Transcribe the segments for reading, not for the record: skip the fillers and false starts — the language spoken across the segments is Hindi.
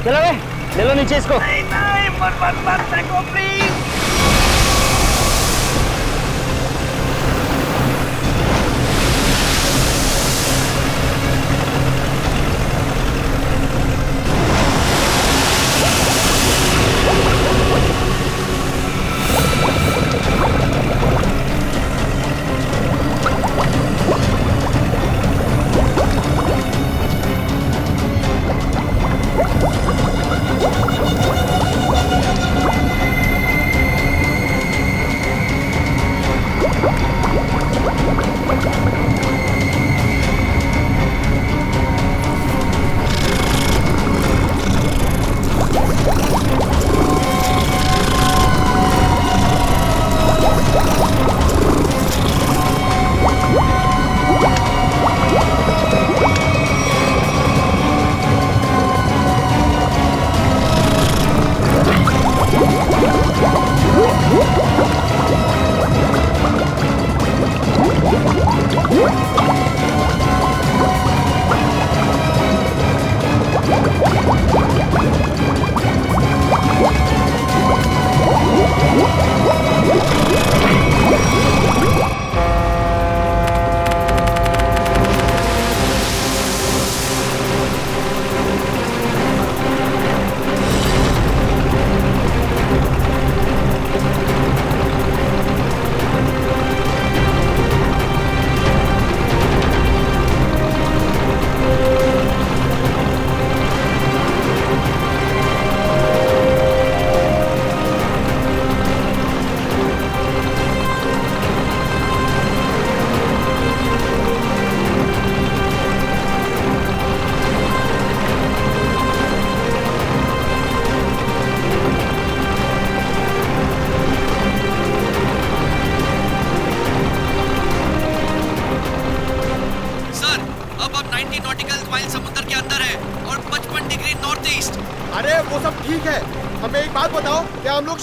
चलो बे, ले लो नीचे इसको। नहीं नहीं, मत मत मत फेंको प्लीज।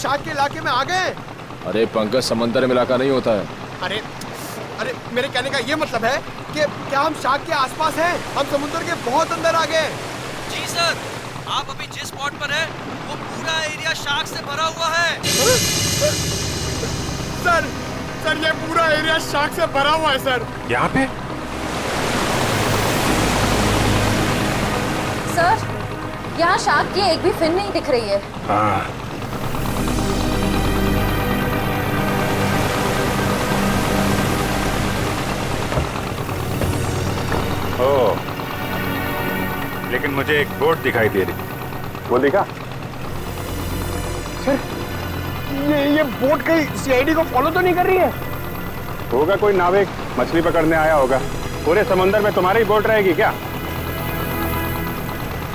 शार्क के इलाके में आ गए। अरे पंकज, समंदर में इलाका नहीं होता है। अरे अरे मेरे कहने का ये मतलब है कि क्या हम शार्क के आसपास हैं? हम समुद्र के बहुत अंदर आ गए। जी सर, आप अभी जिस स्पॉट पर हैं, वो पूरा एरिया शार्क से भरा हुआ है। सर सर ये पूरा एरिया शार्क से भरा हुआ है सर। यहाँ पे? सर, यहाँ शार्क की एक भी फिन नहीं दिख रही है। हाँ। ओह, लेकिन मुझे एक बोट दिखाई दे रही। वो देखा? सर, ये बोट कहीं सीआईडी को फॉलो तो नहीं कर रही है? होगा कोई नाविक मछली पकड़ने आया होगा। पूरे समुद्र में तुम्हारी बोट रहेगी क्या?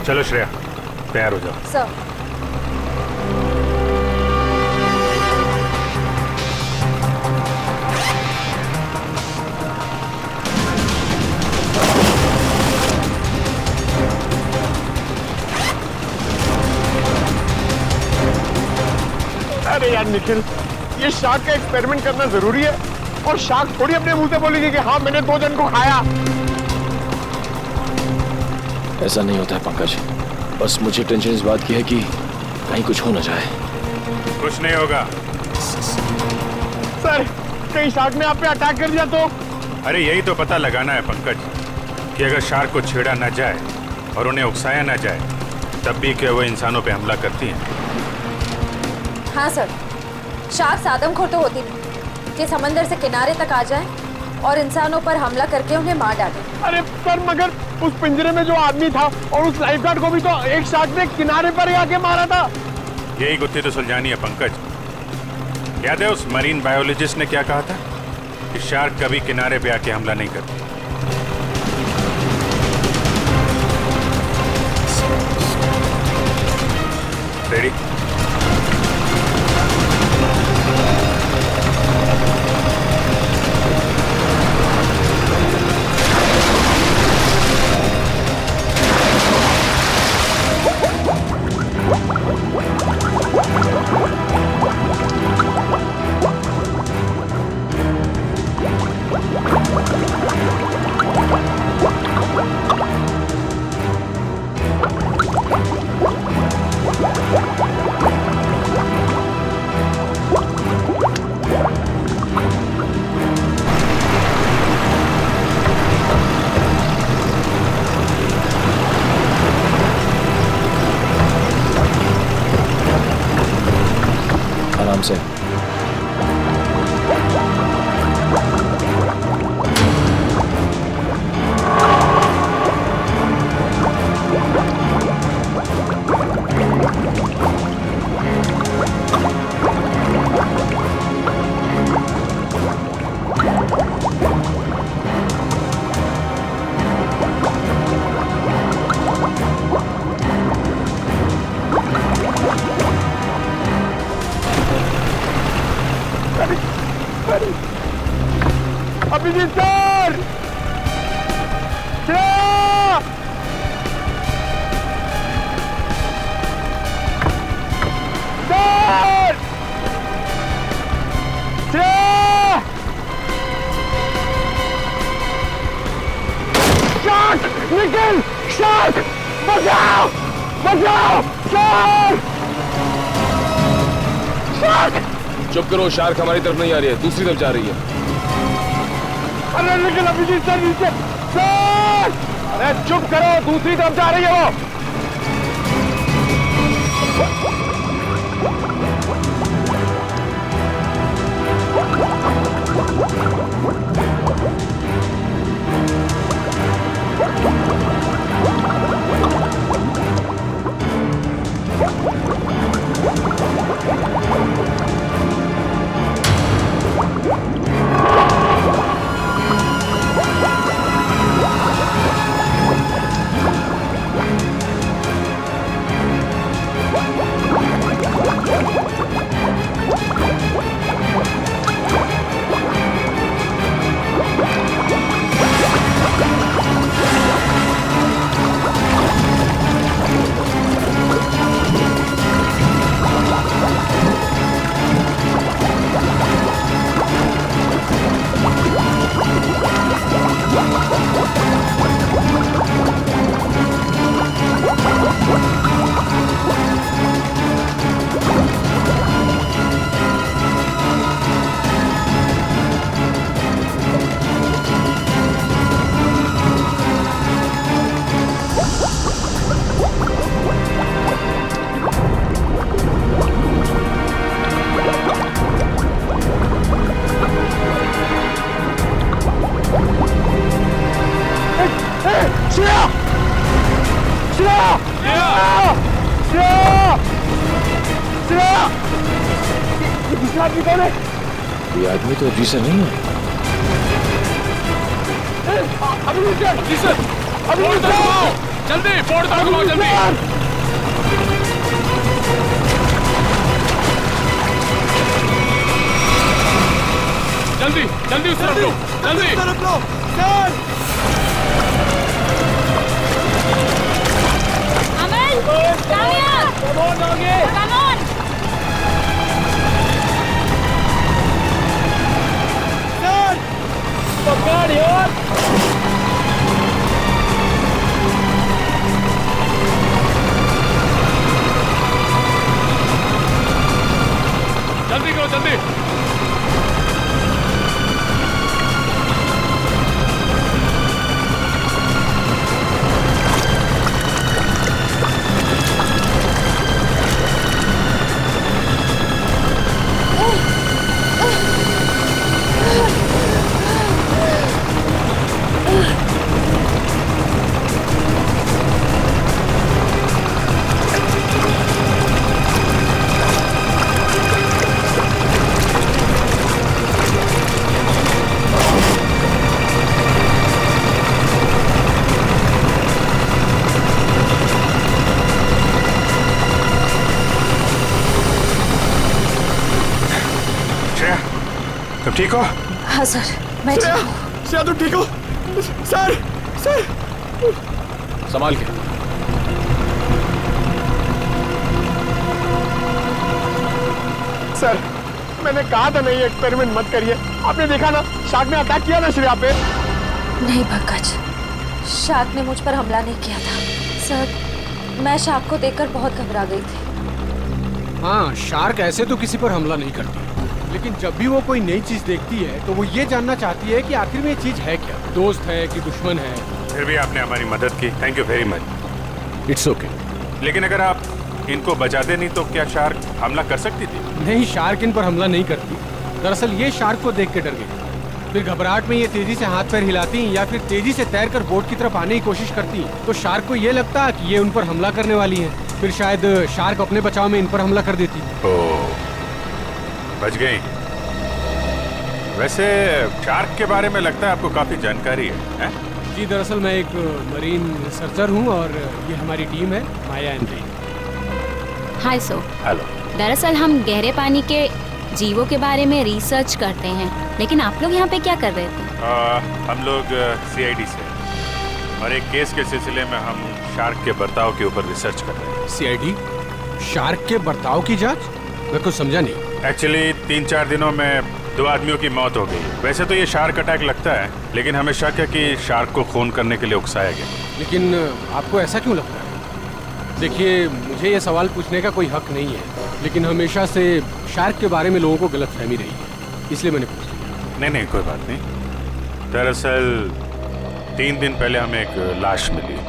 चलो श्रेया, तैयार हो जाओ। सर। अरे यार निखिल, ये शार्क का एक्सपेरिमेंट करना जरूरी है और शार्क थोड़ी अपने मुंह से बोलेगी कि हाँ मैंने 2 जन को खाया। ऐसा नहीं होता है पंकज, बस मुझे टेंशन इस बात की है कि कहीं कुछ हो ना जाए। कुछ नहीं होगा। सर, कहीं शार्क ने आप पे अटैक कर दिया तो? अरे यही तो पता लगाना है पंकज, कि अगर शार्क को छेड़ा ना जाए और उन्हें उकसाया ना जाए, तब भी क्या वो इंसानों पे हमला करती हैं। हाँ सर, शार्क आदमखोर तो होती नहीं कि समंदर से किनारे तक आ जाए और इंसानों पर हमला करके उन्हें मार डाले। अरे सर, मगर उस पिंजरे में जो आदमी था और उस लाइफगार्ड को भी तो एक शार्क ने किनारे पर ही आके मारा था। यही गुत्थी तो सुलझानी है पंकज। याद है उस मरीन बायोलॉजिस्ट ने क्या कहा था कि शार्क कभी किनारे पे आके हमला नहीं करती। Ready? Abhijeet sir, Shreya, sir, Shreya, shark, Nikhil, shark, बचाओ, बचाओ, शार्क, शार्क। चुप करो, शार्क हमारी तरफ नहीं आ रही है, दूसरी तरफ जा रही है। अरे निखिल, अभिजीत सर नीचे, सर, अरे चुप करो, दूसरी तरफ जा रही है वो। ये आदमी तो अभी से नहीं है। जल्दी फोड़ दो, जल्दी जल्दी जल्दी उस तरफ लो, जल्दी तरफ लो सर। अमन, कामयाब, कम ऑन। सर पकड़ यार। जल्दी करो, जल्दी तुम ठीक हो? हाँ सर, मैं ठीक हूँ। श्रेया, तुम ठीक हो? सर, सर, संभाल के। सर, मैंने कहा था नहीं एक्सपेरिमेंट मत करिए। आपने देखा ना, शार्क ने अटैक किया ना श्रेया पे। नहीं पंकज, शार्क ने मुझ पर हमला नहीं किया था। सर, मैं शार्क को देखकर बहुत घबरा गई थी। हाँ, शार्क ऐसे तो किसी पर हमला नहीं करती, लेकिन जब भी वो कोई नई चीज देखती है तो वो ये जानना चाहती है कि आखिर में ये चीज है क्या, दोस्त है कि दुश्मन है। फिर भी आपने हमारी मदद की, thank you very much. It's okay. लेकिन अगर आप इनको बचाते नहीं तो क्या शार्क हमला कर सकती थी? नहीं, शार्क इन पर हमला नहीं करती। दरअसल ये शार्क को देख के डर गई, फिर घबराहट में ये तेजी से हाथ पैर हिलाती या फिर तेजी से तैरकर बोट की तरफ आने की कोशिश करती, तो शार्क को ये लगता कि ये उन पर हमला करने वाली है। फिर शायद शार्क अपने बचाव में इन पर हमला कर देती। ओह, बच गई। वैसे शार्क के बारे में लगता है आपको काफी जानकारी है? जी, दरअसल मैं एक मरीन रिसर्चर हूँ और ये हमारी टीम है, माया एंड रे। हाय सो। हेलो। दरअसल हम गहरे पानी के जीवों के बारे में रिसर्च करते हैं, लेकिन आप लोग यहाँ पे क्या कर रहे थे? हम लोग CID से और एक केस के सिलसिले में हम शार्क के बर्ताव के ऊपर रिसर्च कर रहे हैं। CID? शार्क के बर्ताव की जांच? मैं कुछ समझा नहीं। एक्चुअली 3-4 दिनों में 2 आदमियों की मौत हो गई। वैसे तो ये शार्क अटैक लगता है, लेकिन हमें शक है कि शार्क को खून करने के लिए उकसाया गया। लेकिन आपको ऐसा क्यों लगता है? देखिए, मुझे ये सवाल पूछने का कोई हक नहीं है, लेकिन हमेशा से शार्क के बारे में लोगों को गलतफहमी रही है, इसलिए मैंने पूछ लिया। नहीं, कोई बात नहीं। दरअसल 3 दिन पहले हमें एक लाश मिली।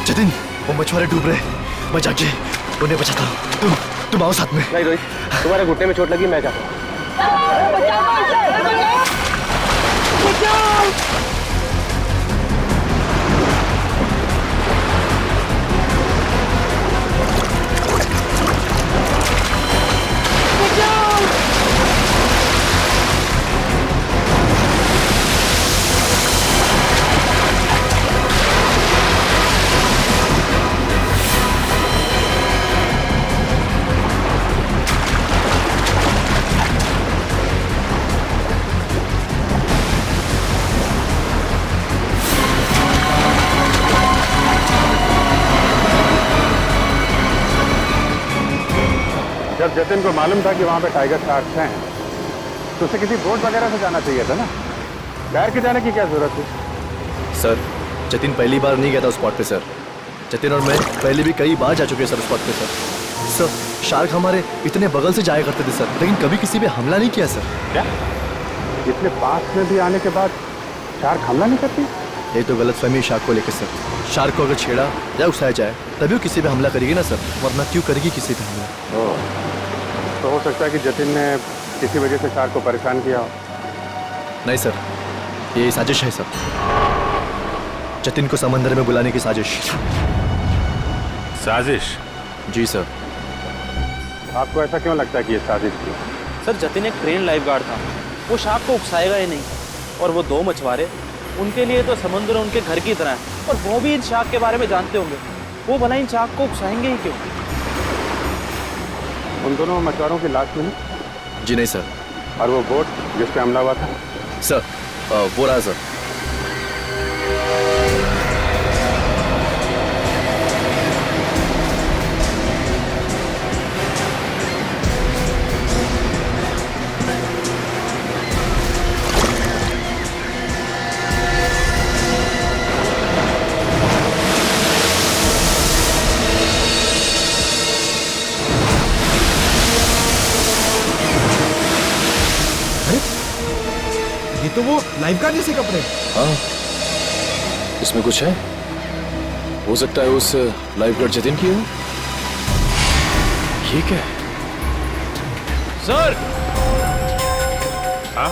जतिन, वो मछुआरे डूब रहे, मैं जाके उन्हें बचाता हूँ। तुम आओ साथ में। नहीं रोहित, तुम्हारे घुटने में चोट लगी, मैं जाता हूँ। जब जतिन को मालूम था कि वहाँ पे टाइगर शार्क्स हैं, तो उसे किसी बोट वगैरह से जाना चाहिए था ना। तैर के जाने की क्या जरूरत थी? सर, जतिन पहली बार नहीं गया था उस स्पॉट पे सर। जतिन और मैं पहले भी कई बार जा चुके हैं सर उस स्पॉट पे सर। सर, शार्क हमारे इतने बगल से जाया करते थे सर, लेकिन कभी किसी पे हमला नहीं किया सर। क्या? इतने पास में भी आने के बाद शार्क हमला नहीं करती? ये तो गलतफहमी शार्क को लेकर सर। शार्क को अगर छेड़ा या उकसाया जाए तभी वो किसी पे हमला करेगी ना सर, वरना क्यों करेगी किसी पे हमला? तो हो सकता है कि जतिन ने किसी वजह से शार्क को परेशान किया हो। नहीं सर, ये साजिश है सर। जतिन को समंदर में बुलाने की साजिश। साजिश? जी सर। आपको ऐसा क्यों लगता है कि ये साजिश थी? सर, जतिन एक ट्रेन लाइफ गार्ड था, वो शार्क को उकसाएगा ही नहीं। और वो 2 मछुआरे, उनके लिए तो समुद्र उनके घर की तरह है, और वो भी इन शार्क के बारे में जानते होंगे। वो भला इन शार्क को उकसाएंगे ही क्यों? उन दोनों मछुआरों की लाश मिली? जी नहीं सर। और वो बोट जिस पे हमला हुआ था? सर, वो रहा सर। तो वो लाइफ गार्ड जैसे कपड़े। हाँ, इसमें कुछ है। हो सकता है उस लाइफ गार्ड जतिन की हो। ये क्या है? सर। हाँ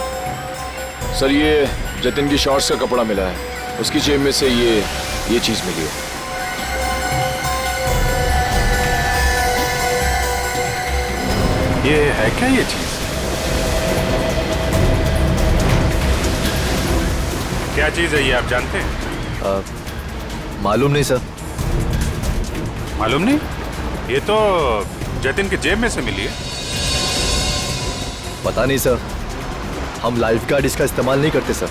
सर, ये जतिन की शॉर्ट्स का कपड़ा मिला है, उसकी जेब में से ये चीज मिली है। ये है क्या ये चीज? क्या चीज है ये, आप जानते हैं? मालूम नहीं सर। मालूम नहीं? ये तो जतिन के जेब में से मिली है। पता नहीं सर, हम लाइफ गार्ड इसका इस्तेमाल नहीं करते सर।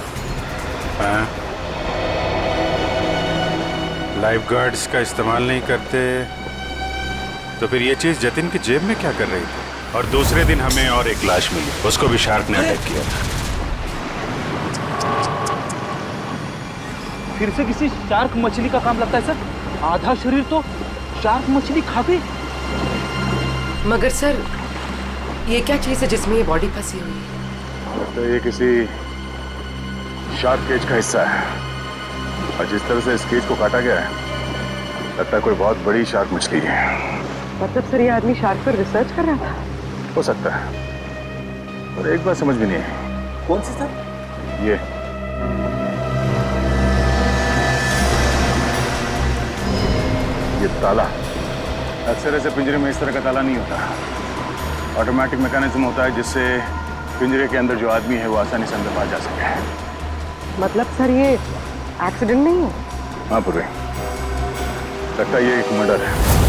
हाँ? लाइफ गार्ड्स का इस्तेमाल नहीं करते, तो फिर ये चीज जतिन की जेब में क्या कर रही थी? और दूसरे दिन हमें और एक लाश मिली, उसको भी शार्क ने अटैक किया था। फिर से किसी शार्क मछली का काम लगता है सर। आधा शरीर तो शार्क मछली खा गई। मगर सर, ये क्या चीज है जिसमें ये बॉडी फंसी हुई है? तो ये किसी शार्क केज का हिस्सा है, और जिस तरह से इस केज को काटा गया है, लगता है कोई बहुत बड़ी शार्क मछली है। मतलब सर ये आदमी शार्क पर रिसर्च कर रहा था? हो सकता है, और एक बात समझ में नहीं आई। कौन सी सर? ये ताला। अक्सर ऐसे पिंजरे में इस तरह का ताला नहीं होता। ऑटोमेटिक मैकेनिज्म होता है जिससे पिंजरे के अंदर जो आदमी है वो आसानी से अंदर आ जा सके। मतलब सर ये एक्सीडेंट नहीं है? हाँ पूर्वी, लगता है ये एक मर्डर है।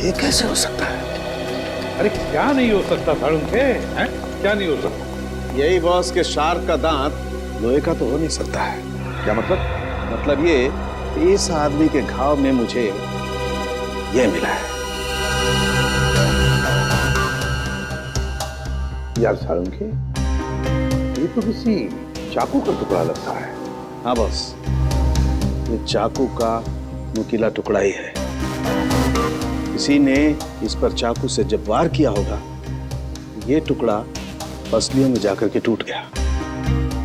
ये कैसे हो सकता है? अरे क्या नहीं हो सकता साळुंखे, हैं? क्या नहीं हो सकता? यही बॉस के शार्क का दांत लोहे का तो हो नहीं सकता है। क्या मतलब? मतलब ये, इस आदमी के घाव में मुझे ये मिला है। यार साळुंखे, ये तो किसी चाकू का टुकड़ा लगता है। हाँ बॉस, ये चाकू का नुकीला टुकड़ा ही है। किसी ने इस पर चाकू से जब वार किया होगा, ये टुकड़ा पसलियों में जाकर के टूट गया।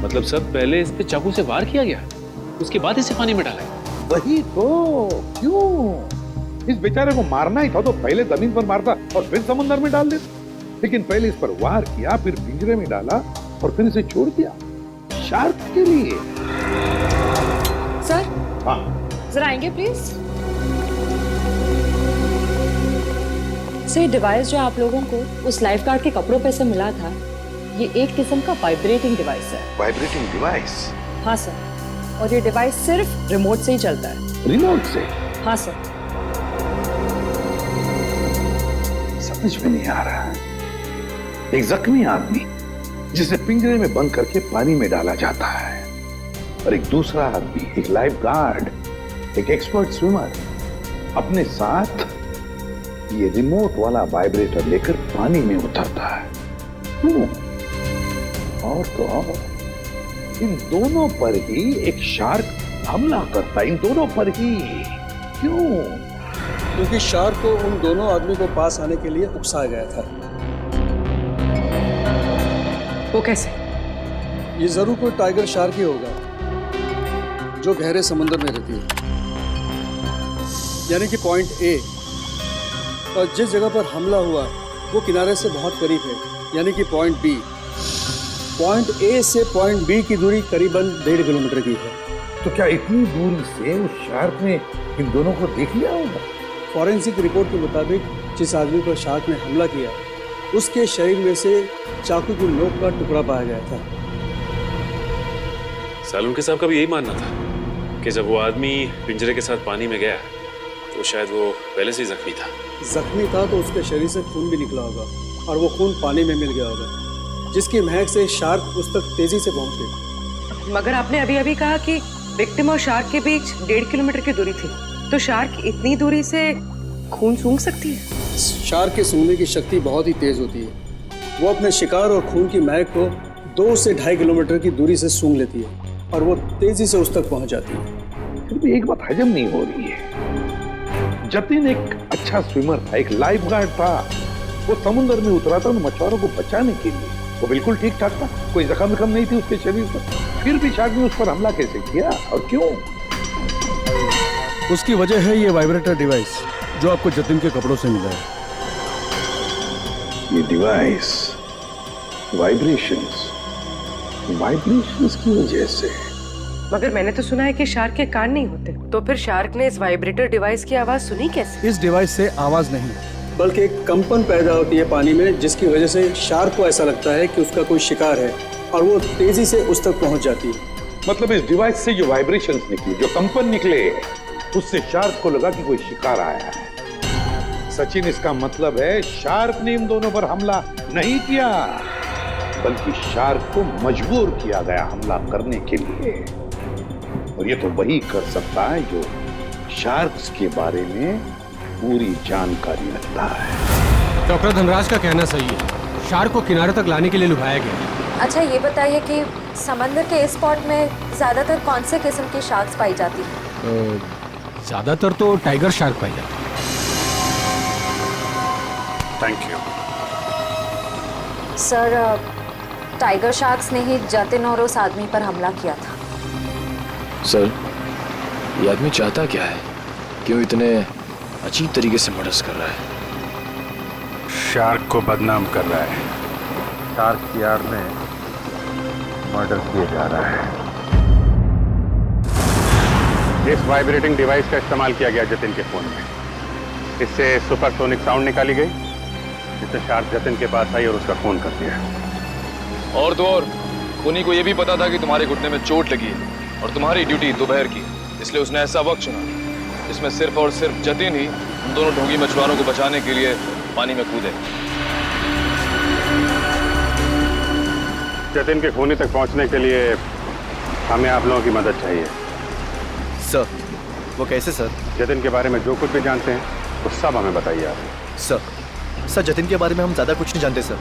मतलब सर पहले इस पे चाकू से वार किया गया, उसके बाद इसे पानी में डाला गया। वही तो, क्यों? इस बेचारे को मारना ही था तो पहले जमीन पर मारता और फिर समुद्र में डाल देता। लेकिन पहले इस पर वार किया, फिर पिंजरे में डाला और फिर इसे छोड़ दिया शार्क के लिए। सर हाँ जरा आएंगे प्लीज। सर डिवाइस जो आप लोगों को उस लाइफ गार्ड के कपड़ों पे से मिला था, ये एक किस्म का वाइब्रेटिंग डिवाइस है। Vibrating device? हाँ सर, और ये डिवाइस सिर्फ रिमोट से ही चलता है। रिमोट से? हाँ सर। समझ में नहीं आ रहा। एक जख्मी आदमी जिसे पिंजरे में बंद करके पानी में डाला जाता है, और एक दूसरा आदमी, एक लाइफ गार्ड, एक एक्सपर्ट स्विमर, अपने साथ ये रिमोट वाला वाइब्रेटर लेकर पानी में उतरता है। क्यों? और तो और, इन दोनों पर ही एक शार्क हमला करता है, इन दोनों पर ही। क्यों? क्योंकि शार्क को उन दोनों आदमी को पास आने के लिए उकसाया गया था। वो कैसे? ये जरूर कोई टाइगर शार्क ही होगा जो गहरे समंदर में रहती है। यानी कि पॉइंट ए, और जिस जगह पर हमला हुआ वो किनारे से बहुत करीब है, यानी कि पॉइंट बी। पॉइंट ए से पॉइंट बी की दूरी करीबन 1.5 किलोमीटर की है। तो क्या इतनी दूरी से उस शार्क ने इन दोनों को देख लिया होगा? फॉरेंसिक रिपोर्ट के मुताबिक जिस आदमी पर शार्क ने हमला किया, उसके शरीर में से चाकू की नोक का टुकड़ा पाया गया था। सालुंखे साहब का भी यही मानना था कि जब वो आदमी पिंजरे के साथ पानी में गया तो शायद वो पहले से ही जख्मी था। जख्मी था तो उसके शरीर से खून भी निकला होगा, और वो खून पानी में मिल गया होगा, जिसकी महक से शार्क उस तक तेजी से पहुंच गई। मगर आपने अभी अभी कहा कि विक्टिम और शार्क के बीच 1.5 किलोमीटर की दूरी थी, तो शार्क इतनी दूरी से खून सूंघ सकती है? शार्क के सूंघने की शक्ति बहुत ही तेज होती है। वो अपने शिकार और खून की महक को 2 से 2.5 किलोमीटर की दूरी से सूंघ लेती है, और वो तेजी से उस तक पहुंच जाती है। फिर भी एक बात हजम नहीं हो रही है। जतिन एक अच्छा स्विमर था, एक लाइफ गार्ड था। वो समुद्र में उतरा था उन मछुआरों को बचाने के लिए। वो बिल्कुल ठीक ठाक था, कोई जख्म नहीं थी उसके शरीर पर। फिर भी शार्क ने उस पर हमला कैसे किया और क्यों? उसकी वजह है ये वाइब्रेटर डिवाइस जो आपको जतिन के कपड़ों से मिला है। ये डिवाइस वाइब्रेशंस की वजह से। मगर मैंने तो सुना है कि शार्क के कान नहीं होते, तो फिर शार्क ने इस वाइब्रेटर डिवाइस की आवाज सुनी कैसे? इस डिवाइस से आवाज नहीं, बल्कि एक कंपन पैदा होती है पानी में, जिसकी वजह से शार्क को ऐसा लगता है कि उसका कोई शिकार है और वो तेजी से उस तक पहुंच जाती है। मतलब इस डिवाइस से जो वाइब्रेशंस निकली, जो कंपन निकले, उससे शार्क को लगा कि कोई शिकार आया है। सचिन, इसका मतलब है शार्क ने इन दोनों पर हमला नहीं किया, बल्कि शार्क को मजबूर किया गया हमला करने के लिए। और ये तो वही कर सकता है जो शार्क्स के बारे में पूरी जानकारी रखता है। डॉक्टर धनराज का कहना सही है, शार्क को किनारे तक लाने के लिए लुभाया गया। अच्छा ये बताइए कि समंदर के इस स्पॉट में ज्यादातर कौन से किस्म की शार्क्स पाई जाती है? ज्यादातर तो टाइगर शार्क पाई जाती है। Thank you sir, tiger sharks ने ही जतिन और उस आदमी पर हमला किया था। सर, ये आदमी चाहता क्या है? क्यों इतने अजीब तरीके से मर्डर कर रहा है? शार्क को बदनाम कर रहा है। शार्क की आड़ में मर्डर किया जा रहा है। इस वाइब्रेटिंग डिवाइस का इस्तेमाल किया गया जतिन के फोन में। इससे सुपरसोनिक साउंड निकाली गई, जिससे शार्क जतिन के पास आई और उसका फोन कर दिया। और तो और उन्हीं को ये भी पता था कि तुम्हारे घुटने में चोट लगी है और तुम्हारी ड्यूटी दोपहर की, इसलिए उसने ऐसा वक्त चुना जिसमें सिर्फ और सिर्फ जतिन ही उन दोनों ढोंगी मछुआरों को बचाने के लिए पानी में कूदे। जतिन के खूनी तक पहुंचने के लिए हमें आप लोगों की मदद चाहिए। सर, वो कैसे सर? जतिन के बारे में जो कुछ भी जानते हैं वो सब हमें बताइए आप। सर, जतिन के बारे में हम ज़्यादा कुछ नहीं जानते सर।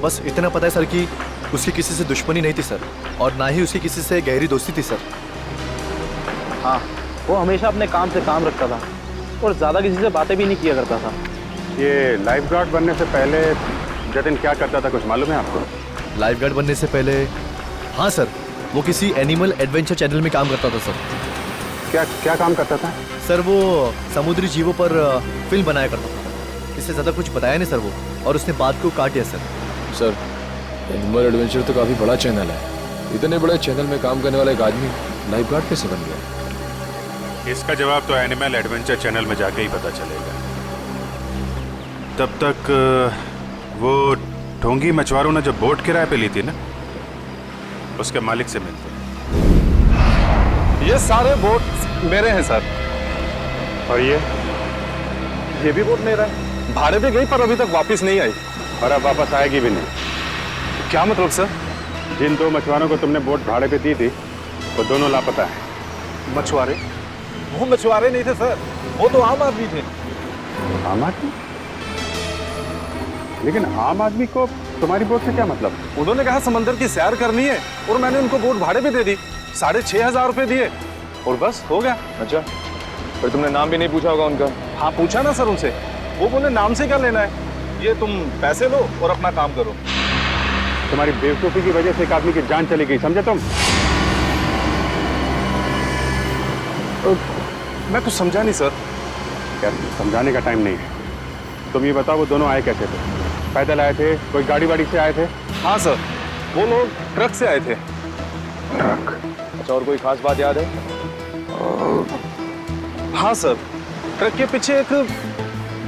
बस इतना पता है सर कि उसकी किसी से दुश्मनी नहीं थी सर, और ना ही उसकी किसी से गहरी दोस्ती थी सर। हाँ, वो हमेशा अपने काम से काम रखता था और ज़्यादा किसी से बातें भी नहीं किया करता था। ये लाइफ गार्ड बनने से पहले जतिन क्या करता था, कुछ मालूम है आपको? लाइफ गार्ड बनने से पहले, हाँ सर, वो किसी एनिमल एडवेंचर चैनल में काम करता था सर। क्या काम करता था? सर, वो समुद्री जीवों पर फिल्म बनाया करता था। इससे ज़्यादा कुछ बताया नहीं सर वो, और उसने बात को काट दिया सर। सर, एनिमल एडवेंचर तो काफी बड़ा चैनल है। इतने बड़े चैनल में काम करने वाला एक आदमी लाइफ गार्ड कैसे बन गया? इसका जवाब तो एनिमल एडवेंचर चैनल में जाके ही पता चलेगा। तब तक वो ढोंगी मछुआरों ने जो बोट किराए पे ली थी ना, उसके मालिक से मिलते। ये सारे बोट मेरे हैं सर। और ये भी बोट मेरा है। भाड़े पे गई पर अभी तक वापस नहीं आई। और अब वापस आएगी भी नहीं। क्या मतलब सर? जिन दो मछुआरों को तुमने बोट भाड़े पे दी थी वो दोनों लापता है। मछुआरे? वो मछुआरे नहीं थे सर, वो तो आम आदमी थे। आम आदमी? लेकिन आम आदमी को तुम्हारी बोट से क्या मतलब? उन्होंने कहा समंदर की सैर करनी है और मैंने उनको बोट भाड़े पे दे दी। 6,500 रुपए दिए और बस हो गया। अच्छा, फिर तुमने नाम भी नहीं पूछा होगा उनका? हाँ पूछा ना सर उनसे। वो बोले नाम से क्या लेना है, ये तुम पैसे लो और अपना काम करो। तुम्हारी बेवकूफी की वजह से एक आदमी की जान चली गई, समझे तुम? मैं कुछ समझा नहीं सर। क्या समझाने का टाइम नहीं है। तुम ये बताओ वो दोनों आए कैसे थे? पैदल आए थे, कोई गाड़ी वाड़ी से आए थे? हाँ सर, वो लोग ट्रक से आए थे। ट्रक? अच्छा, और कोई खास बात याद है? हाँ सर, ट्रक के पीछे एक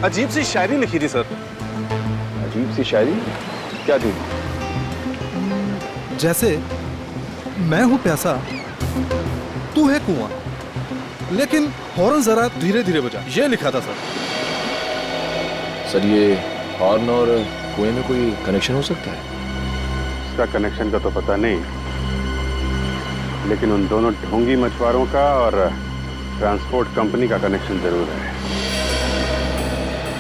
अजीब सी शायरी लिखी थी सर। अजीब सी शायरी? क्या थी? जैसे मैं हूं प्यासा, तू है कुआं, लेकिन हॉर्न जरा धीरे धीरे बजा, ये लिखा था सर। सर, ये हॉर्न और कुएं में कोई कनेक्शन हो सकता है? इसका कनेक्शन का तो पता नहीं, लेकिन उन दोनों ढोंगी मछुआरों का और ट्रांसपोर्ट कंपनी का कनेक्शन जरूर है।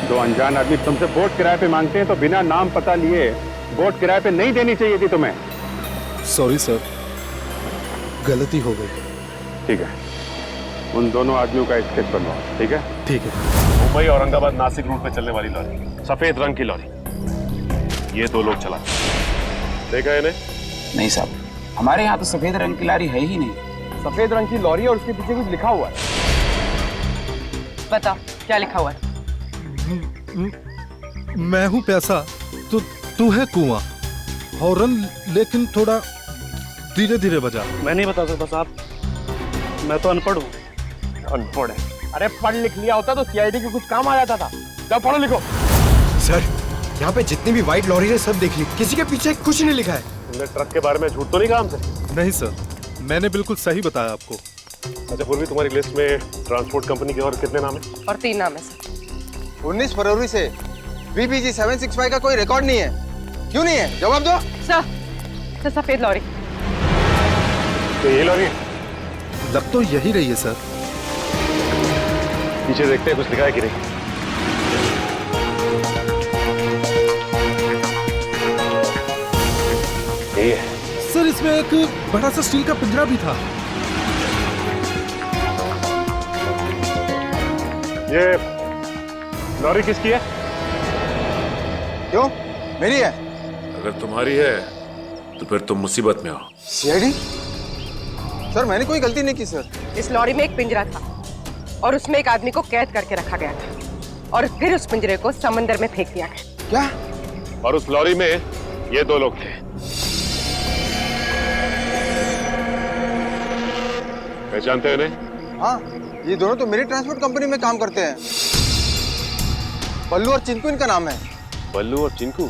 दो अनजान आदमी तुमसे बोट किराए पे मांगते हैं तो बिना नाम पता लिए बोट किराए पे नहीं देनी चाहिए थी तुम्हें। सॉरी सर, गलती हो गई। ठीक है, उन दोनों आदमियों का स्केच बनवाओ। ठीक है? ठीक है। मुंबई औरंगाबाद नासिक रूट पे चलने वाली लॉरी, सफेद रंग की लॉरी। ये दो लोग चला देखा इन्हें? नहीं साहब, हमारे यहाँ तो सफेद रंग की लॉरी है ही नहीं। सफेद रंग की लॉरी और उसके पीछे कुछ लिखा हुआ है। बताओ क्या लिखा हुआ है? मैं हूं प्यासा, तू है कुआं, हॉर्न लेकिन थोड़ा धीरे धीरे बजा। मैं नहीं बता सकता साहब, मैं तो अनपढ़ हूँ। अनपढ़ है? अरे पढ़ लिख लिया होता तो सीआईडी के कुछ काम आ जाता था। जाओ पढ़ो लिखो। सर, यहाँ पे जितनी भी व्हाइट लॉरी है सब देख ली, किसी के पीछे कुछ नहीं लिखा है। तुमने ट्रक के बारे में झूठ तो नहीं कहा हमसे? नहीं सर, मैंने बिल्कुल सही बताया आपको। अच्छा पूर्वी, तुम्हारी लिस्ट में ट्रांसपोर्ट कंपनी के और कितने नाम है? और 3 नाम है सर। 19 फरवरी से VBG 765 का कोई रिकॉर्ड नहीं है। क्यों नहीं है? जवाब दो। सर सफेद लॉरी। तो ये लॉरी लग तो यही रही है सर। पीछे देखते हैं कुछ लिखा है कि नहीं। ये सर इसमें एक बड़ा सा स्टील का पिंजरा भी था। ये लॉरी किसकी है? क्यों? मेरी है। अगर तुम्हारी है तो फिर तुम मुसीबत में हो। सीआईडी? सर मैंने कोई गलती नहीं की सर। इस लॉरी में एक पिंजरा था और उसमें एक आदमी को कैद करके रखा गया था और फिर उस पिंजरे को समंदर में फेंक दिया गया। क्या? और उस लॉरी में ये 2 लोग थे। पहचानते हैं इन्हें? हाँ, ये दोनों तो मेरी ट्रांसपोर्ट कंपनी में काम करते हैं। बल्लू और चिंकू इनका नाम है। बल्लू और चिंकू?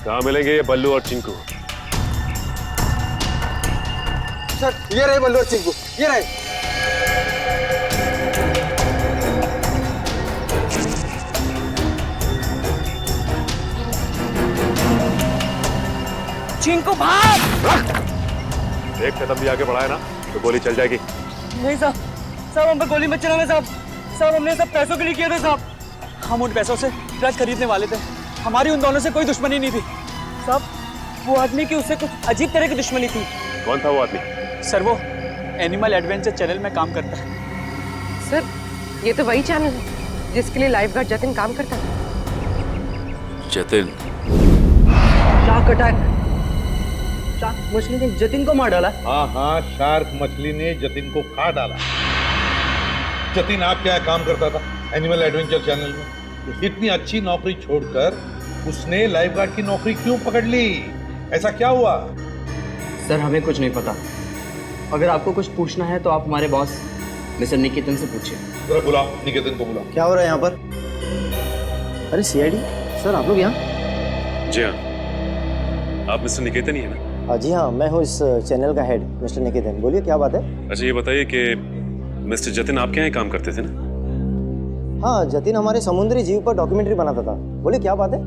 कहाँ मिलेंगे ये बल्लू और चिंकू? सर ये रहे बल्लू और चिंकू, ये रहे। चिंकू भाग! एक कदम भी आगे बढ़ाया ना तो गोली चल जाएगी। नहीं साहब, साहब हम पर गोली मत चलाना साहब। साहब हमने सब पैसों के लिए किया था साहब। हम उन पैसों से ट्रक खरीदने वाले थे। हमारी उन दोनों से कोई दुश्मनी नहीं थी साहब। वो आदमी की उससे कुछ अजीब तरह की दुश्मनी थी। कौन था वो आदमी? सर वो एनिमल एडवेंचर चैनल में काम करता है। सर ये तो वही चैनल है जिसके लिए लाइफ गार्ड जतिन काम करता था। जतिन? Shark attack. शार्क मछली ने जतिन को मार डाला। हाँ, शार्क मछली ने जतिन को खा डाला। जतिन आप क्या काम करता था एनिमल एडवेंचर चैनल में? इतनी अच्छी नौकरी छोड़कर उसने लाइफ गार्ड की नौकरी क्यों पकड़ ली? ऐसा क्या हुआ? सर हमें कुछ नहीं पता। अगर आपको कुछ पूछना है तो आप हमारे बॉस मिस्टर निकेतन से पूछिए। जरा बुलाओ, निकेतन को बुलाओ। क्या हो रहा है यहाँ पर? अरे सीआईडी सर, आप लोग यहाँ? जी हाँ। आप मिस्टर निकेतन ही है ना? जी हाँ, मैं हूँ इस चैनल का हेड मिस्टर निकेतन। बोलिए क्या बात है? अच्छा ये बताइए कि मिस्टर जतिन आपके यहाँ काम करते थे ना? हाँ, जतिन हमारे समुद्री जीव पर डॉक्यूमेंट्री बनाता था। बोलिए क्या बात है?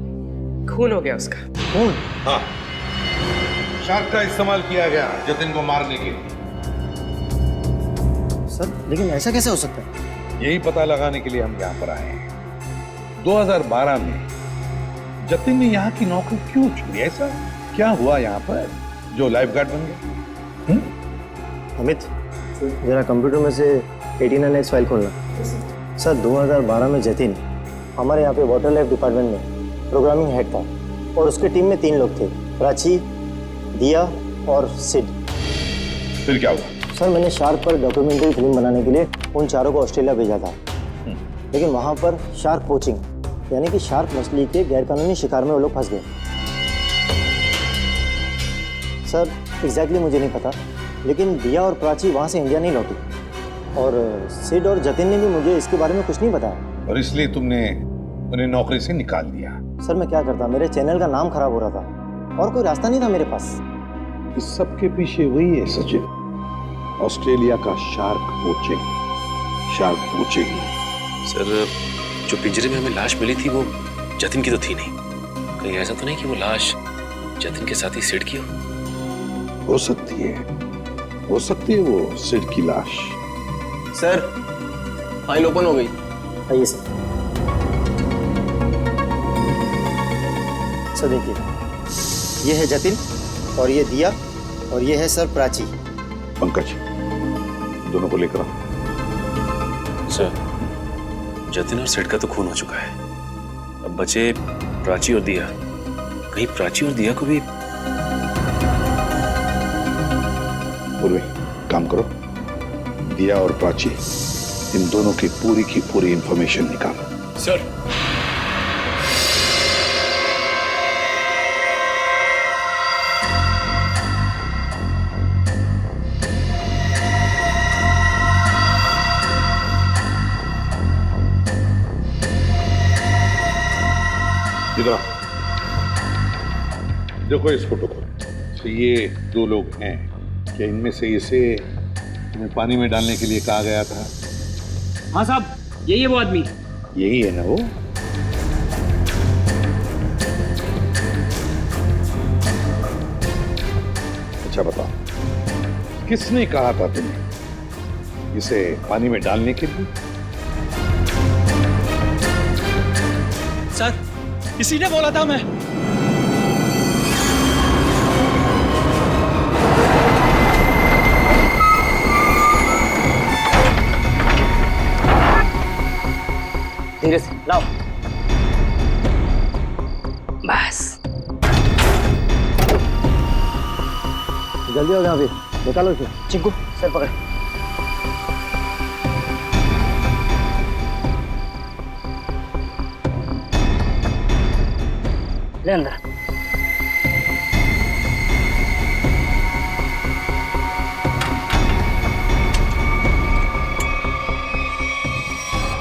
खून हो गया उसका। खून? हाँ, शार्क का इस्तेमाल किया गया जतिन को मारने के लिए। सर लेकिन ऐसा कैसे हो सकता है? यही पता लगाने के लिए हम यहाँ पर आए हैं। 2012 में जतिन ने यहाँ की नौकरी क्यों छोड़ी? ऐसा क्या हुआ यहाँ पर जो लाइफ गार्ड बन गया? अमित जरा कंप्यूटर में से 89X फाइल खोलना। सर 2012 में जतिन हमारे यहाँ पे वाटर लाइफ डिपार्टमेंट में प्रोग्रामिंग हेड था और उसके टीम में 3 लोग थे, प्राची, दिया और सिड। फिर क्या हुआ? सर मैंने शार्क पर डॉक्यूमेंट्री फिल्म बनाने के लिए उन चारों को ऑस्ट्रेलिया भेजा था, लेकिन वहाँ पर शार्क पोचिंग यानी कि शार्क मछली के गैरकानूनी शिकार में वो लोग फंस गए। सर एग्जैक्टली मुझे नहीं पता, लेकिन दिया और प्राची वहाँ से इंडिया नहीं लौटी और सिड और जतिन ने भी मुझे इसके बारे में कुछ नहीं बताया। और इसलिए तुमने उन्हें नौकरी से निकाल दिया? सर मैं क्या करता, मेरे चैनल का नाम खराब हो रहा था और कोई रास्ता नहीं था मेरे पास। इस सब के पीछे वही है सचिन, ऑस्ट्रेलिया का शार्क पोचिंग। सर जो पिंजरे में हमें लाश मिली थी वो जतिन की तो थी नहीं। कहीं ऐसा तो नहीं कि वो लाश जतिन के साथ ही सिड की हो सकती है वो सिड की लाश। सर फाइल ओपन हो गई। आइए सर। सर देखिए, ये है जतिन और ये दिया और ये है सर प्राची। पंकज दोनों को लेकर आओ। सर जतिन और सिड का तो खून हो चुका है, अब बचे प्राची और दिया। कहीं प्राची और दिया को भी पूर्वी काम करो, दिया और प्राची इन दोनों की पूरी इंफॉर्मेशन निकालो। सर इधर आओ। देखो इस फोटो को, तो ये दो लोग हैं। क्या इनमें से इसे तुम्हें पानी में डालने के लिए कहा गया था? हाँ साहब, यही है वो आदमी। यही है ना वो? अच्छा बताओ, किसने कहा था तुम्हें इसे पानी में डालने के लिए? सर, इसी ने बोला था। मैं धीरे से लाओ। बस जल्दी हो गया, अभी निकालो इसे। चिंकू सर पकड़। ले अंदर।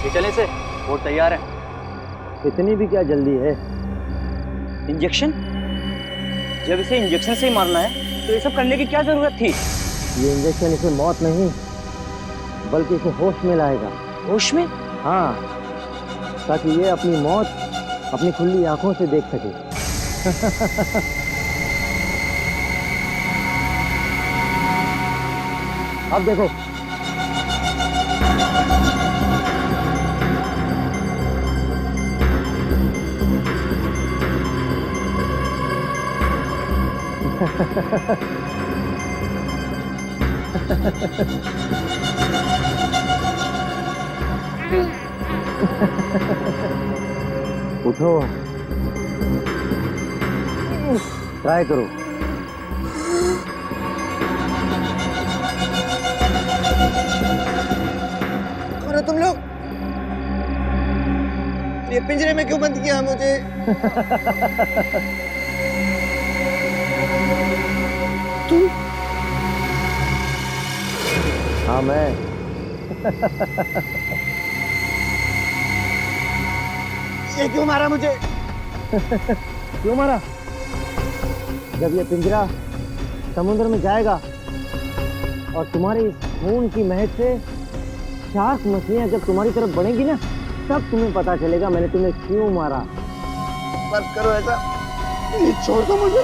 ये चले से, वो तैयार है। इतनी भी क्या जल्दी है? इंजेक्शन? जब इसे इंजेक्शन से ही मारना है तो ये सब करने की क्या जरूरत थी? ये इंजेक्शन इसे मौत नहीं बल्कि इसे होश में लाएगा। होश में? हाँ, ताकि ये अपनी मौत अपनी खुली आंखों से देख सके। अब देखो। उठो, ट्राई करो। और तुम लोग ये पिंजरे में क्यों बंद किया मुझे? तू? हाँ मैं। ये क्यों मारा मुझे? क्यों मारा? जब ये पिंजरा समुद्र में जाएगा और तुम्हारी इस खून की महक से शार्क मछलियां जब तुम्हारी तरफ बढ़ेंगी ना, तब तुम्हें पता चलेगा मैंने तुम्हें क्यों मारा। मत करो ऐसा, ये छोड़ दो मुझे।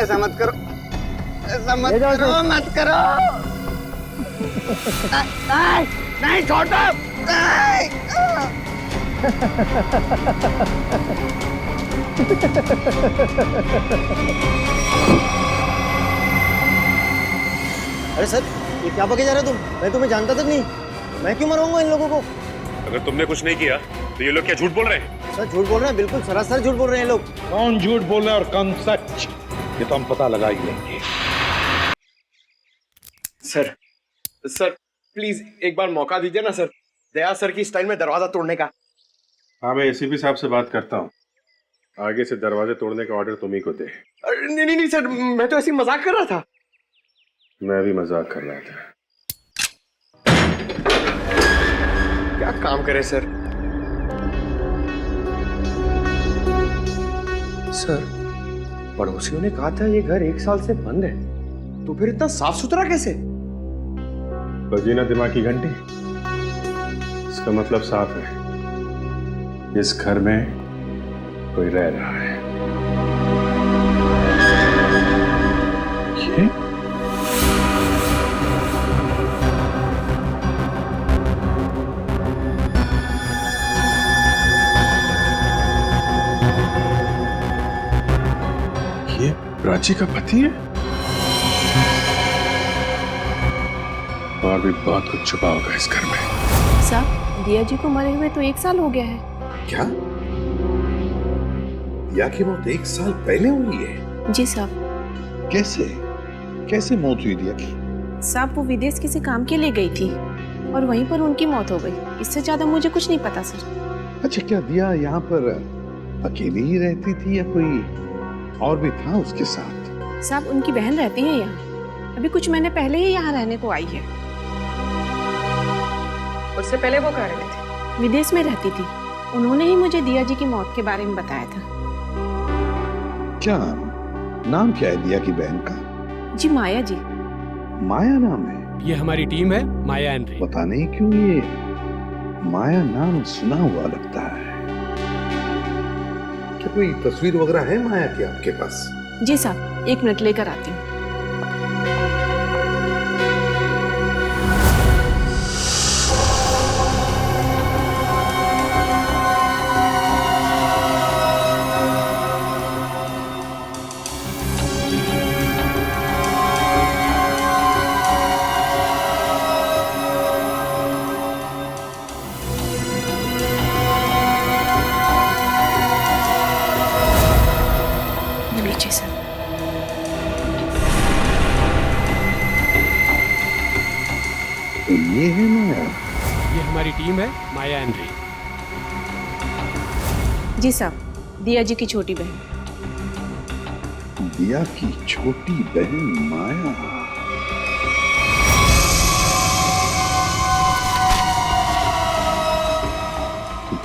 ऐसा मत करो, ऐसा मत करो, मत करो। नहीं, नहीं छोड़ दो। नहीं। अरे सर, ये क्या बके जा रहे हो तुम? मैं तुम्हें जानता तक नहीं। मैं क्यों मरवाऊंगा इन लोगों को? अगर तुमने कुछ नहीं किया तो ये लोग क्या झूठ बोल रहे हैं? सर झूठ बोल रहे हैं, बिल्कुल सरासर झूठ बोल रहे हैं लोग। कौन झूठ बोल रहा है और कौन सच, ये तो हम पता लगा ही लेंगे। सर, सर प्लीज एक बार मौका दीजिए ना सर, दया सर की स्टाइल में दरवाजा तोड़ने का। हाँ, मैं एसीपी साहब से बात करता हूँ। आगे से दरवाजे तोड़ने का ऑर्डर तुम ही को दे। नहीं नहीं नहीं सर, मैं तो ऐसे ही मजाक कर रहा था। मैं भी मजाक कर रहा था। क्या काम करे सर? सर, पड़ोसियों ने कहा था ये घर 1 साल से बंद है, तो फिर इतना साफ सुथरा कैसे? बजी ना दिमाग की घंटी। इसका मतलब साफ है, इस घर में कोई रह रहा है। ये प्राची का पति है? और भी बहुत कुछ छुपा होगा इस घर में। साहब, दिया जी को मरे हुए तो 1 साल हो गया है। क्या? दिया की मौत 1 साल पहले हुई है? जी साहब। कैसे? कैसे मौत हुई दिया की? साहब, वो विदेश किसी काम के लिए गई थी और वहीं पर उनकी मौत हो गई। इससे ज्यादा मुझे कुछ नहीं पता सर। अच्छा, क्या दिया यहाँ पर अकेली ही रहती थी या कोई और भी था उसके साथ? साहब, उनकी बहन रहती है यहाँ। अभी कुछ महीने पहले ही यहाँ रहने को आई है। उससे पहले वो कहाँ रहते थे? विदेश में रहती थी। उन्होंने ही मुझे दिया जी की मौत के बारे में बताया था। क्या नाम क्या है दिया की बहन का? जी माया जी। माया नाम है? ये हमारी टीम है, माया एंड रे। पता नहीं क्यों ये माया नाम सुना हुआ लगता है। क्या कोई तस्वीर वगैरह है माया की आपके पास? जी साहब, 1 मिनट लेकर आती हूँ। ये है माया? ये हमारी टीम है, माया एंड रे। जी साहब, दिया जी की छोटी बहन। दिया की छोटी बहन माया।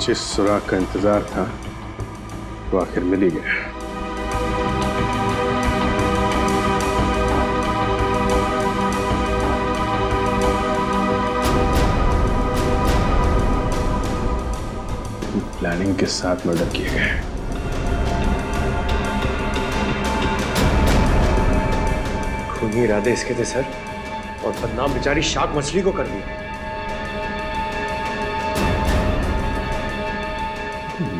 जिस सुराग का इंतजार था वो आखिर मिल ही गया। प्लानिंग के साथ मर्डर किए गए। खूनी इरादे इसके थे सर, और बदनाम बेचारी शार्क मछली को कर दिया।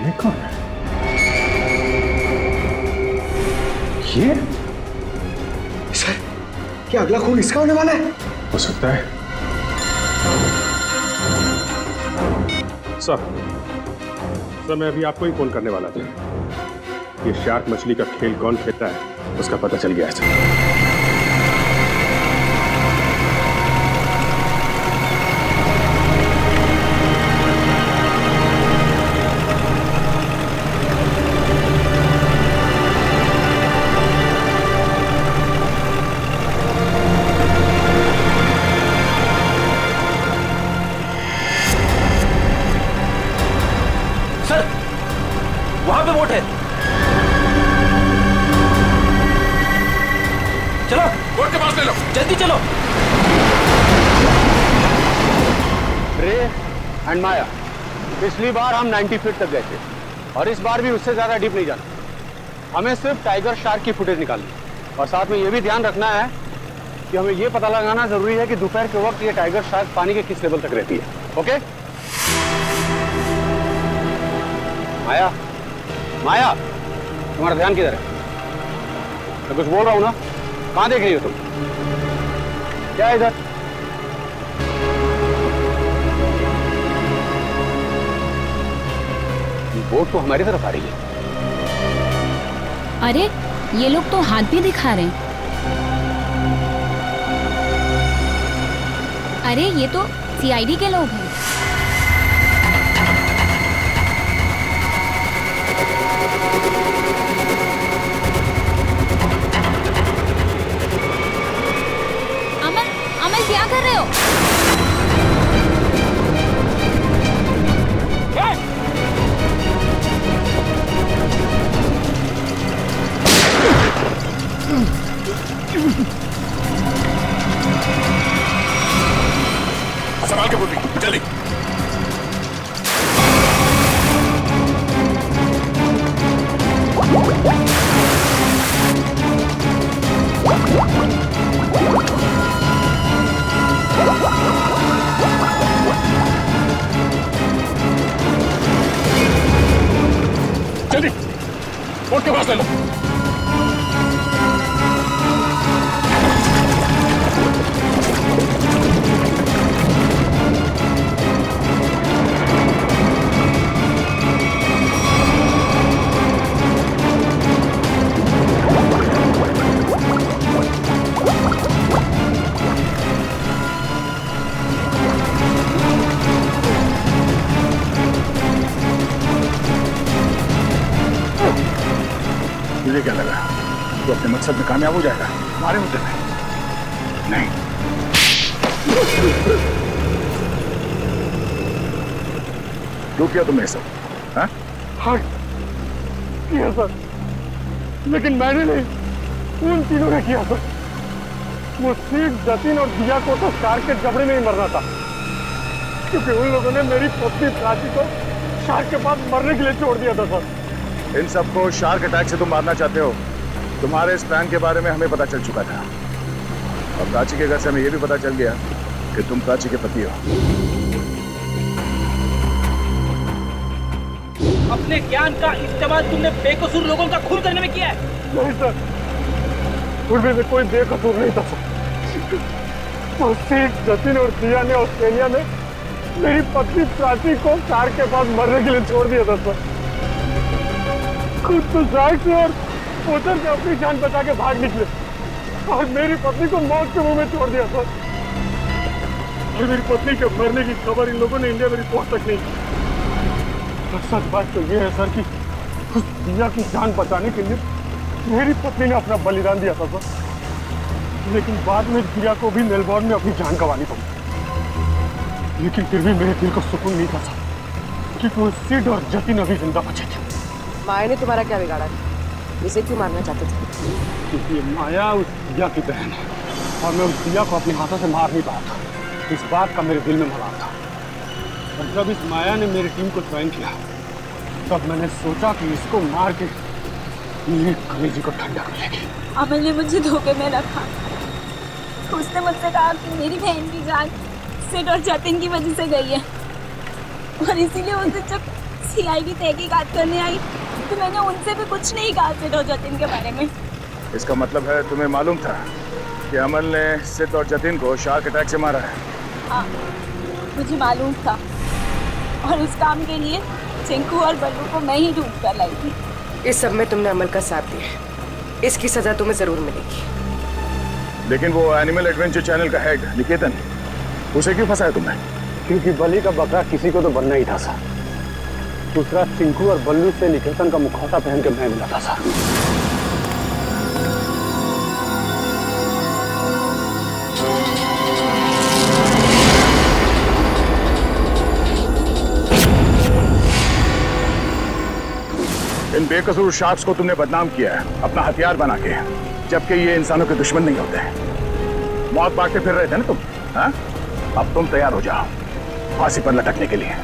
ये कौन है? ये सर, क्या अगला खून इसका होने वाला है? हो सकता है। सर, मैं अभी आपको ही फोन करने वाला था। ये शार्क मछली का खेल कौन खेलता है उसका पता चल गया है सर। वहां पे बोट है। चलो बोट के पास ले लो, जल्दी चलो। रे एंड माया, पिछली बार हम 90 फीट तक गए थे और इस बार भी उससे ज्यादा डीप नहीं जाना। हमें सिर्फ टाइगर शार्क की फुटेज निकालनी और साथ में ये भी ध्यान रखना है कि हमें ये पता लगाना जरूरी है कि दोपहर के वक्त ये टाइगर शार्क पानी के किस लेवल तक रहती है। ओके माया, माया तुम्हारा ध्यान किधर है? मैं कुछ बोल रहा हूं ना, कहां देख रही हो तुम? क्या है इधर? बोट तो हमारी तरफ आ रही है। अरे ये लोग तो हाथ भी दिखा रहे हैं। अरे ये तो सीआईडी के लोग हैं। अमल क्या कर रहे हो? संभाल के बोल रही, जल्दी। जल्दी बोट के पास ले लो। तुझे क्या लगा तो अपने मकसद में कामयाब हो जाएगा हमारे मुद्दे में? नहीं। क्यों किया तुमने सब? हाँ? हाँ किया सर, लेकिन मैंने नहीं, उन तीनों ने किया सर। वो सिर्फ जतिन और दिया को तो शार्क के जबड़े में ही मरना था, क्योंकि उन लोगों ने मेरी पत्नी प्राची को शार्क के पास मरने के लिए छोड़ दिया था सर। इन सबको शार्क अटैक से तुम मारना चाहते हो? तुम्हारे इस प्लान के बारे में हमें पता चल चुका था, और प्राची के घर से हमें यह भी पता चल गया कि तुम प्राची के पति हो। अपने ज्ञान का इस्तेमाल तुमने बेकसूर लोगों का खून करने में किया है। नहीं सर, उनमें से कोई बेकसूर नहीं था सर। तो सिर्फ जतिन और दिया ने ऑस्ट्रेलिया में मेरी पत्नी प्राची को शार्क के पास मरने के लिए छोड़ दिया था सर। खुद तो शार्क से और उधर से अपनी जान बचा के भाग निकले, और मेरी पत्नी को मौत के मुंह में छोड़ दिया सर। और मेरी पत्नी के मरने की खबर इन लोगों ने इंडिया में रिपोर्ट तक नहीं की। और सच बात तो ये है सर कि उस दिया की जान बचाने के लिए मेरी पत्नी ने अपना बलिदान दिया था सर, लेकिन बाद में दिया को भी मेलबोर्न में अपनी जान गंवानी पड़ी। लेकिन फिर भी मेरे दिल को सुकून नहीं था सर, क्योंकि वो सिड और जतिन अभी जिंदा बचे थे। माया ने तुम्हारा क्या बिगाड़ा? इसे क्यों मारना चाहते थे? क्योंकि माया उस दिया की बहन है, और मैं उस दिया को अपने हाथों से मार नहीं पाया था। इस बात का मेरे दिल में मलाल था। और जब इस माया ने मेरी टीम को ज्वाइन किया, तब मैंने सोचा कि इसको मार के मेरे कलेजी को ठंडा कर लेगी। अमल ने मुझे धोखे में रखा। उसने मुझसे कहा कि मेरी बहन की जान सिड और जतिन की वजह से गई है, और इसीलिए उस दिन जब CID तहकीकात करने आई तो मैंने उनसे भी कुछ नहीं कहा सिड और जतिन के बारे में। इसका मतलब है तुम्हें मालूम था कि अमल ने सिड और जतिन को शार्क अटैक से मारा है? हाँ, मुझे मालूम था, और इस काम के लिए चिंकू और बल्लू को मैं ही ढूंढ कर लाई थी। इस सब में तुमने अमल का साथ दिया है, इसकी सजा तुम्हें जरूर मिलेगी। लेकिन वो एनिमल एडवेंचर चैनल का हेड निकेतन, उसे क्यों फंसाया तुमने? क्योंकि बलि का बकरा किसी को तो बनना ही था सर। दूसरा चिंकू और बल्लू से निकेतन का मुखौटा पहन के मैं मिला था सर। इन बेकसूर शार्क्स को तुमने बदनाम किया है अपना हथियार बना के, जबकि ये इंसानों के दुश्मन नहीं होते। मौत बांटते फिर रहे थे ना तुम, हाँ? अब तुम तैयार हो जाओ फांसी पर लटकने के लिए।